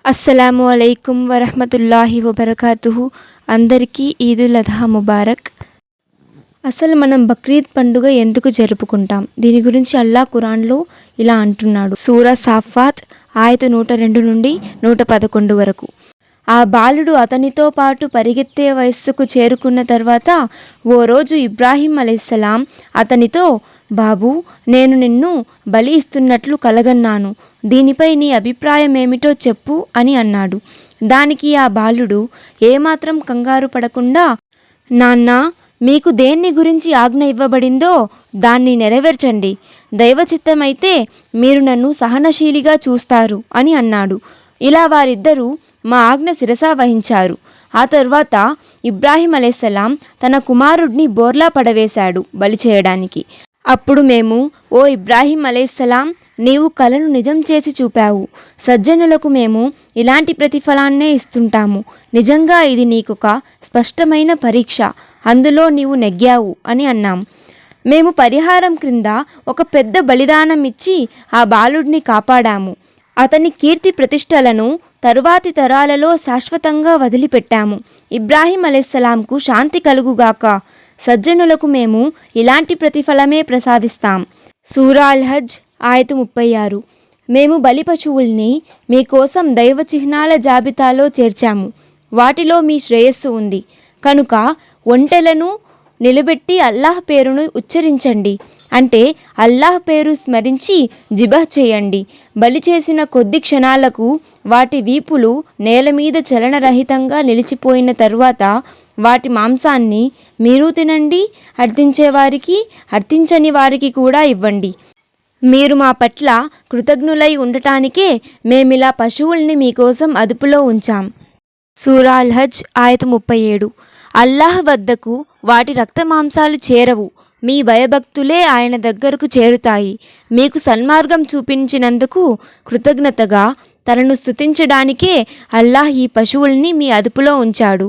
అస్సలాము అలైకుం వరహమతుల్లాహి వబర్కాతుహు. అందరికీ ఈదుల్ అధా ముబారక్. అసలు మనం బక్రీద్ పండుగ ఎందుకు జరుపుకుంటాం? దీని గురించి అల్లా ఖురాన్లో ఇలా అంటున్నాడు. సూరా సాఫాత్ ఆయత 102 నుండి 111 వరకు. ఆ బాలుడు అతనితో పాటు పరిగెత్తే వయస్సుకు చేరుకున్న తర్వాత ఓ రోజు ఇబ్రాహీం అలైహిస్సలాం అతనితో, బాబూ, నేను నిన్ను బలి ఇస్తున్నట్లు కలగన్నాను. దీనిపై నీ అభిప్రాయం ఏమిటో చెప్పు అని అన్నాడు. దానికి ఆ బాలుడు ఏమాత్రం కంగారు పడకుండా, నాన్నా, మీకు దేన్ని గురించి ఆజ్ఞ ఇవ్వబడిందో దాన్ని నెరవేర్చండి. దైవచిత్తమైతే మీరు నన్ను సహనశీలిగా చూస్తారు అని అన్నాడు. ఇలా వారిద్దరూ మా ఆజ్ఞ శిరసా వహించారు. ఆ తర్వాత ఇబ్రాహీం అలైహిస్సలాం తన కుమారుడిని బోర్లా పడవేశాడు బలి చేయడానికి. అప్పుడు మేము, ఓ ఇబ్రాహీం అలైహిస్సలాం, నీవు కలను నిజం చేసి చూపావు. సజ్జనులకు మేము ఇలాంటి ప్రతిఫలాన్నే ఇస్తుంటాము. నిజంగా ఇది నీకొక స్పష్టమైన పరీక్ష. అందులో నీవు నెగ్గావు అని అన్నాం. మేము పరిహారం క్రింద ఒక పెద్ద బలిదానం ఇచ్చి ఆ బాలుడిని కాపాడాము. అతని కీర్తి ప్రతిష్టలను తరువాతి తరాలలో శాశ్వతంగా వదిలిపెట్టాము. ఇబ్రాహీం అలైహిస్సలాంకు శాంతి కలుగుగాక. సజ్జనులకు మేము ఇలాంటి ప్రతిఫలమే ప్రసాదిస్తాం. సూరా అల్ హజ్ ఆయత 36. మేము బలి పశువుల్ని మీకోసం దైవ చిహ్నాల జాబితాలో చేర్చాము. వాటిలో మీ శ్రేయస్సు ఉంది. కనుక ఒంటెలను నిలబెట్టి అల్లాహ్ పేరును ఉచ్చరించండి, అంటే అల్లాహ్ పేరు స్మరించి జిబహ్ చేయండి. బలి చేసిన కొద్ది క్షణాలకు వాటి వీపులు నేల మీద చలనరహితంగా నిలిచిపోయిన తరువాత వాటి మాంసాన్ని మీరు తినండి, అర్థించేవారికి అర్థించని వారికి కూడా ఇవ్వండి. మీరు మా పట్ల కృతజ్ఞులై ఉండటానికే మేమిలా పశువుల్ని మీకోసం అదుపులో ఉంచాం. సూరా అల్ హజ్ ఆయత 37. అల్లాహ్ వద్దకు వాటి రక్తమాంసాలు చేరవు. మీ భయభక్తులే ఆయన దగ్గరకు చేరుతాయి. మీకు సన్మార్గం చూపించినందుకు కృతజ్ఞతగా తనను స్తుతించడానికే అల్లాహ్ ఈ పశువుల్ని మీ అదుపులో ఉంచాడు.